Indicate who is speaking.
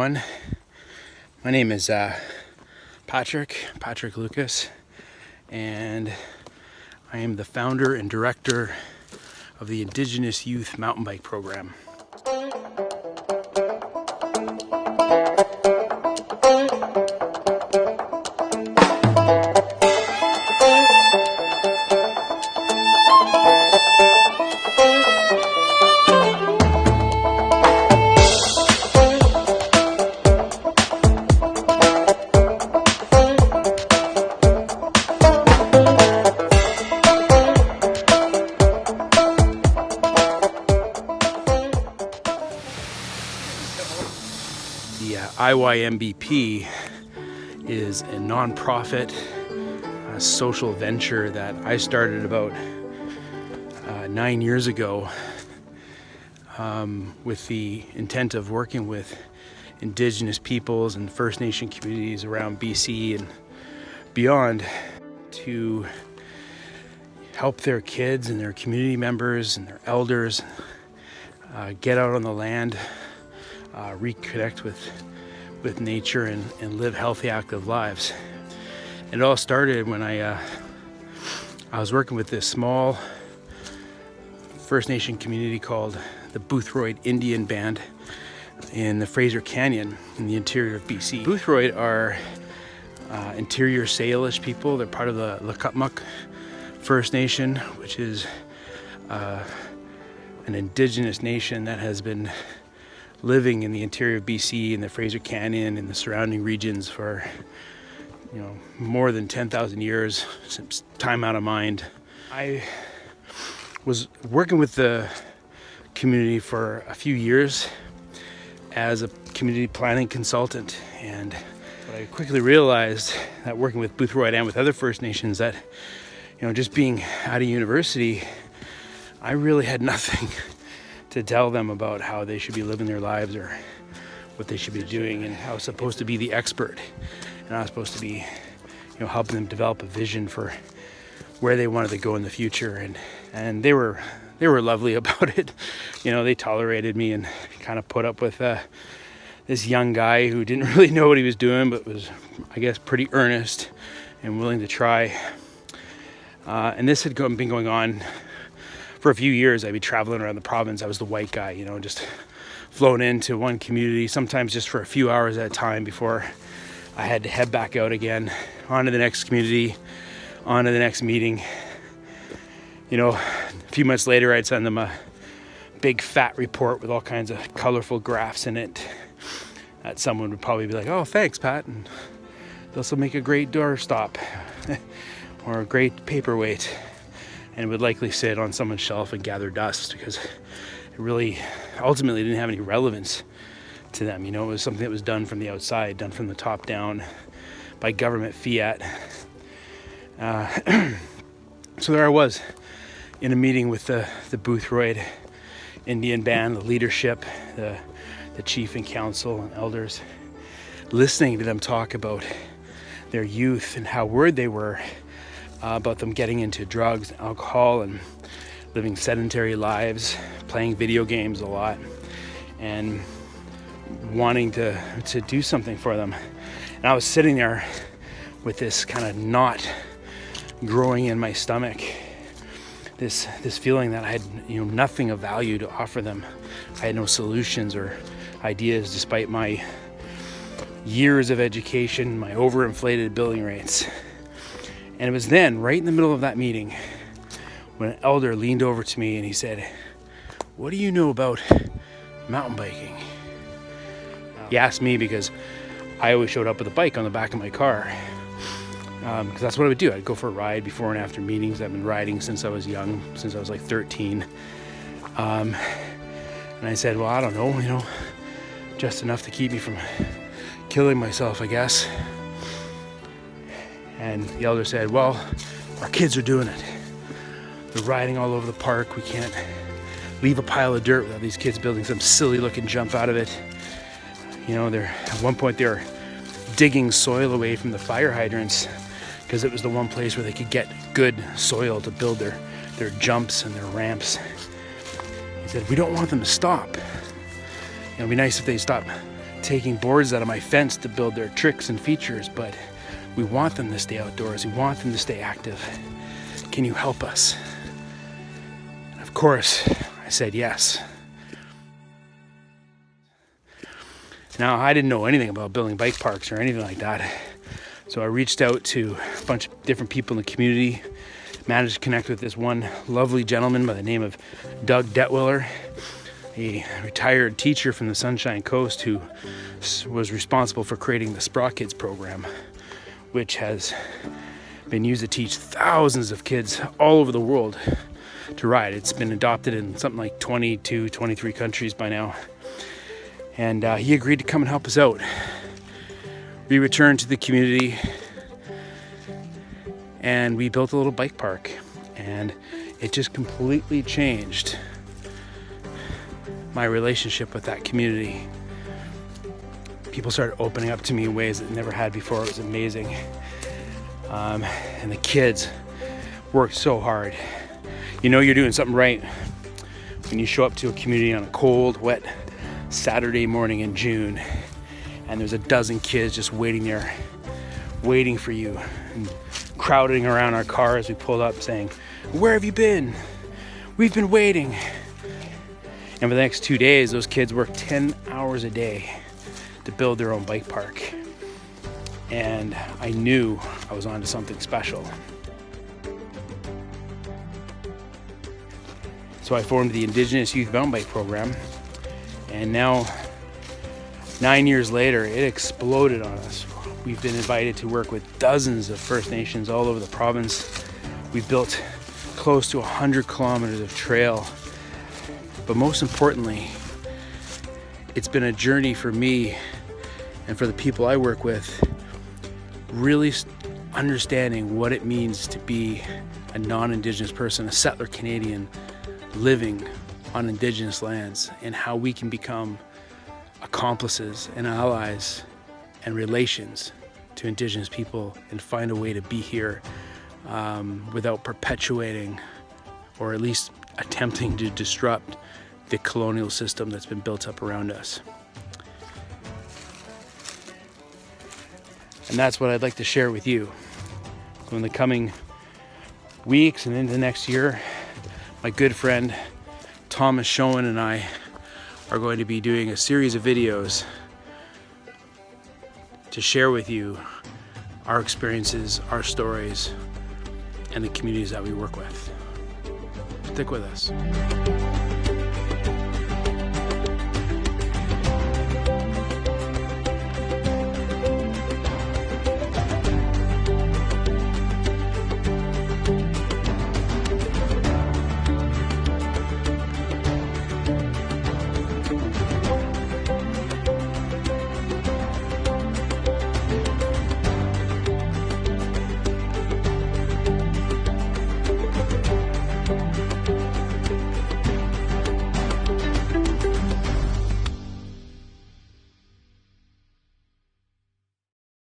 Speaker 1: everyone. My name is Patrick Lucas, and I am the founder and director of the Indigenous Youth Mountain Bike Program. The IYMBP is a nonprofit social venture that I started about 9 years ago with the intent of working with Indigenous peoples and First Nation communities around BC and beyond to help their kids and their community members and their elders get out on the land, reconnect with nature and live healthy, active lives. And it all started when I was working with this small First Nation community called the Boothroyd Indian Band in the Fraser Canyon in the interior of BC. Boothroyd are interior Salish people. They're part of the Nlaka'pamux First Nation, which is an indigenous nation that has been living in the interior of BC in the Fraser Canyon and the surrounding regions for more than 10,000 years, since time out of mind. I was working with the community for a few years as a community planning consultant, and I quickly realized that working with Boothroyd and with other First Nations that just being out of university, I really had nothing to tell them about how they should be living their lives or what they should be doing, and I was supposed to be the expert, and I was supposed to be helping them develop a vision for where they wanted to go in the future, and they were lovely about it. They tolerated me and kind of put up with this young guy who didn't really know what he was doing, but was, I guess, pretty earnest and willing to try. And this had been going on for a few years. I'd be traveling around the province. I was the white guy, just flown into one community, sometimes just for a few hours at a time before I had to head back out again, on to the next community, on to the next meeting. A few months later, I'd send them a big fat report with all kinds of colorful graphs in it that someone would probably be like, "Oh, thanks, Pat, and this will make a great doorstop or a great paperweight," and would likely sit on someone's shelf and gather dust because it really ultimately didn't have any relevance to them. It was something that was done from the outside, done from the top down by government fiat. So there I was in a meeting with the Boothroyd Indian Band, the leadership, the chief and council and elders, listening to them talk about their youth and how worried they were about them getting into drugs and alcohol and living sedentary lives, playing video games a lot, and wanting to do something for them. And I was sitting there with this kind of knot growing in my stomach, this feeling that I had nothing of value to offer them. I had no solutions or ideas despite my years of education, my overinflated billing rates. And it was then, right in the middle of that meeting, when an elder leaned over to me and he said, "What do you know about mountain biking?" He asked me because I always showed up with a bike on the back of my car, because that's what I would do. I'd go for a ride before and after meetings. I've been riding since I was young, since I was like 13. And I said, "Well, I don't know, just enough to keep me from killing myself, I guess." And the elder said, "Well, our kids are doing it. They're riding all over the park. We can't leave a pile of dirt without these kids building some silly looking jump out of it. At one point they were digging soil away from the fire hydrants because it was the one place where they could get good soil to build their jumps and their ramps." He said, "We don't want them to stop. It'd be nice if they stop taking boards out of my fence to build their tricks and features, but we want them to stay outdoors. We want them to stay active. Can you help us? And of course, I said yes. Now, I didn't know anything about building bike parks or anything like that. So I reached out to a bunch of different people in the community, managed to connect with this one lovely gentleman by the name of Doug Detwiller, a retired teacher from the Sunshine Coast who was responsible for creating the Spraw Kids program, which has been used to teach thousands of kids all over the world to ride. It's been adopted in something like 22, 23 countries by now. And he agreed to come and help us out. We returned to the community and we built a little bike park, and it just completely changed my relationship with that community. People started opening up to me in ways that never had before. It was amazing. And the kids worked so hard. You know you're doing something right when you show up to a community on a cold, wet Saturday morning in June, and there's a dozen kids just waiting there, waiting for you, and crowding around our car as we pulled up saying, "Where have you been? We've been waiting." And for the next 2 days, those kids worked 10 hours a day to build their own bike park. And I knew I was onto something special. So I formed the Indigenous Youth Mountain Bike Program. And now, 9 years later, it exploded on us. We've been invited to work with dozens of First Nations all over the province. We've built close to 100 kilometers of trail. But most importantly, it's been a journey for me and for the people I work with, really understanding what it means to be a non-Indigenous person, a settler Canadian living on Indigenous lands, and how we can become accomplices and allies and relations to Indigenous people and find a way to be here without perpetuating or at least attempting to disrupt the colonial system that's been built up around us. And that's what I'd like to share with you. In the coming weeks and into next year, my good friend Thomas Schoen and I are going to be doing a series of videos to share with you our experiences, our stories, and the communities that we work with. Stick with us.